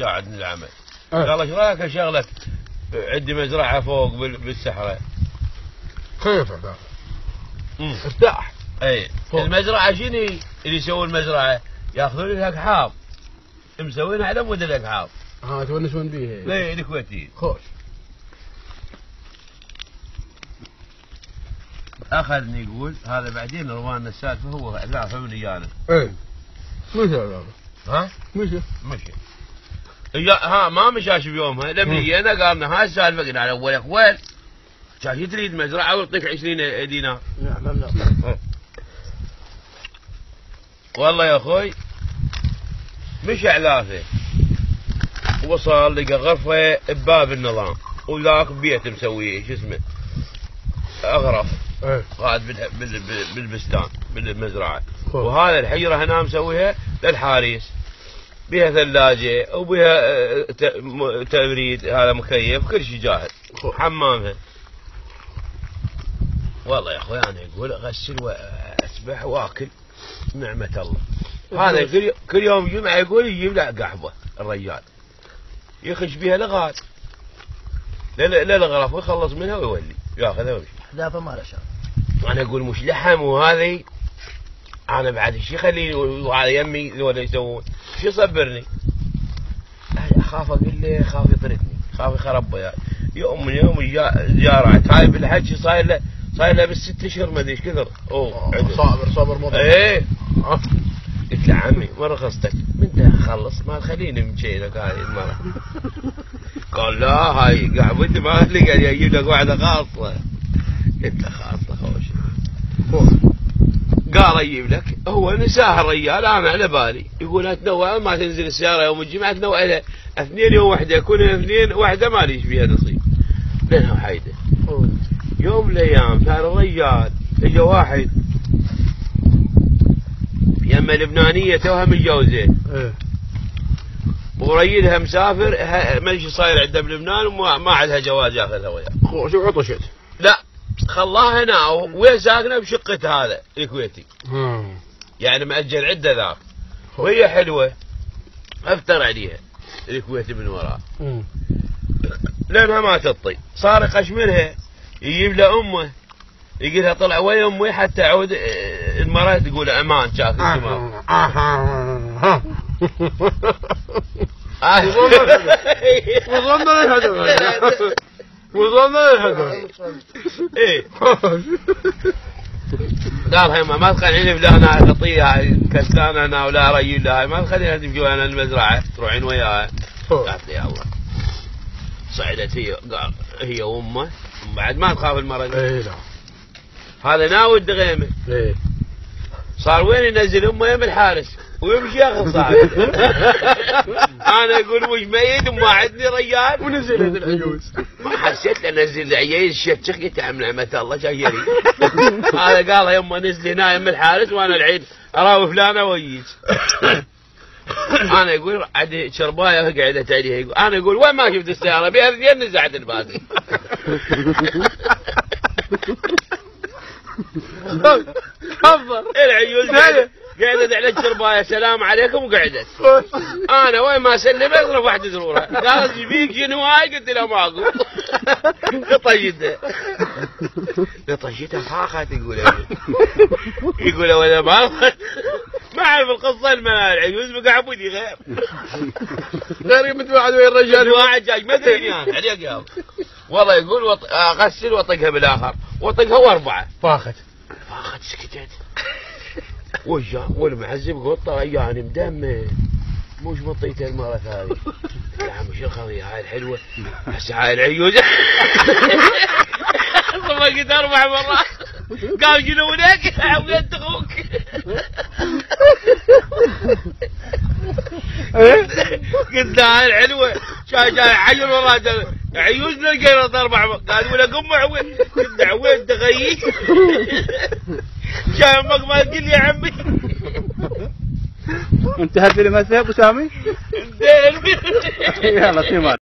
قاعد العمل. قال ايش رايك اشغلك عندي مزرعه فوق بالسحره. كيف هذا؟ ارتاح. اي المزرعه شنو اللي يسوون المزرعه؟ ياخذون لك حاض مسوينها على مود الاقحاض. تونسون بيه. ليه الكويتيين. خوش. اخذني يقول هذا بعدين روان السالفه هو لا فهمني انا. ايه مشى هذا. ها؟ مشى. ها ما مشاش بيومها لما جينا قالنا هاي السالفه قلنا على اول اخوان شاش تريد مزرعه ويعطيك 20 دينار. لا. والله يا اخوي مشى علاثه وصل لقى غرفه بباب النظام وذاك بيت مسويه شو اسمه اغرف قاعد بالبستان بالمزرعه. وهذا الحجره هنا مسويها للحارس بها ثلاجه وبها تبريد هذا مكيف كل شيء جاهز حمامها. والله يا اخوي انا يقول اغسل واسبح واكل نعمه الله. هذا كل يوم جمعه يقول يجيب له قحبه الرجال يخش بها لغات للغرف ويخلص منها ويولي ياخذها ويمشي. احداثه ما له شغل. انا اقول مش لحم وهذه انا بعد ايش يخليني وهذا يمي ذولا يسوون شو يصبرني؟ اخاف اقول له خاف يطردني خاف يخرب وياي. يوم من يوم جارعت هاي بالحج صاير له بالست اشهر ما ادري ايش كثر. صابر مضى. ايه قلت له عمي ما رخصتك من خلص ما تخليني من شيلك هاي المره. قال لا هاي قعبتي ما لي قال يجيب لك واحده خاصه. قلت له خاصه خوش. قال اجيب لك هو نساها الرجال انا على بالي يقول تنوع ما تنزل السياره يوم الجمعه تنوع لها اثنين يوم وحده يكون اثنين واحده ما ليش فيها نصيب لانها وحيده. يوم من الايام صار الرجال اجى واحد يما لبنانيه توها متجوزه وريدها مسافر ما ادري صاير عندها بلبنان وما عندها جواز ياخذها وياه. شو عطشت؟ لا خلاها هنا وهي ساكنه بشقه هذا الكويتي. يعني مأجر عده ذاك وهي حلوه افتر عليها الكويتي من وراء لانها ما تطي. صار يقشمرها يجيب له امه يقول لها طلع ويا امي حتى عود المراه تقول امان شاف الشمال. وصلنا الهدف. ايه قال هاي ما تخليني بلا انا اعطيها كسلان انا ولا رجل هاي ما تخليها تمشي انا المزرعه تروحين وياها. قالت لي الله صعدت هي وامه بعد ما تخاف المرض. لا هذا ناوي الدغيمه. صار وين ينزل امه يم الحارس ويمشي ياخذ صاحبه. انا اقول مش ميت وما عندي رجال ونزلت العجوز. ما حسيت انزل العيال شتشخ يتعب نعمه الله جايري. هذا قال يما نزل هنا يم الحارس وانا العيد اراوي فلانه ويجيك. انا اقول عاد شربايه قاعده عليها يقول انا اقول وين ما شفت السياره بها اثنين نزعت الباقي. تفضل العيوز قعدت على الشربايه سلام عليكم وقعدت. انا وين ما اسلم اضرب واحد زرورها قالت ايش بيك شنو هاي؟ قلت له ماكو. لطشتها فاخت يقول ولا ما اعرف القصه المال العيوز بقى عبودي غير متوعد ويا الرجال واحد جاي ما ادري انا عليك يا والله يقول اغسل واطقها بالاخر واطقها واربعه فاخت سكتت. وجا والمعزب قطه يعني مدمر مش مطيته المره هذه. يا عم شو القضيه هاي الحلوه هسه هاي العيوز صفقت 4 مرات. قال شنو لك ولد اخوك. قلت له هاي الحلوه جاي عيل وراه عيوز لقينا 4 مرات. قال ولا قم عويل. قلت له عويل تغيي جاي امك ما تقول يا عمي. انتهت المساء ابو سامي؟ انتهى. يلا سيمان.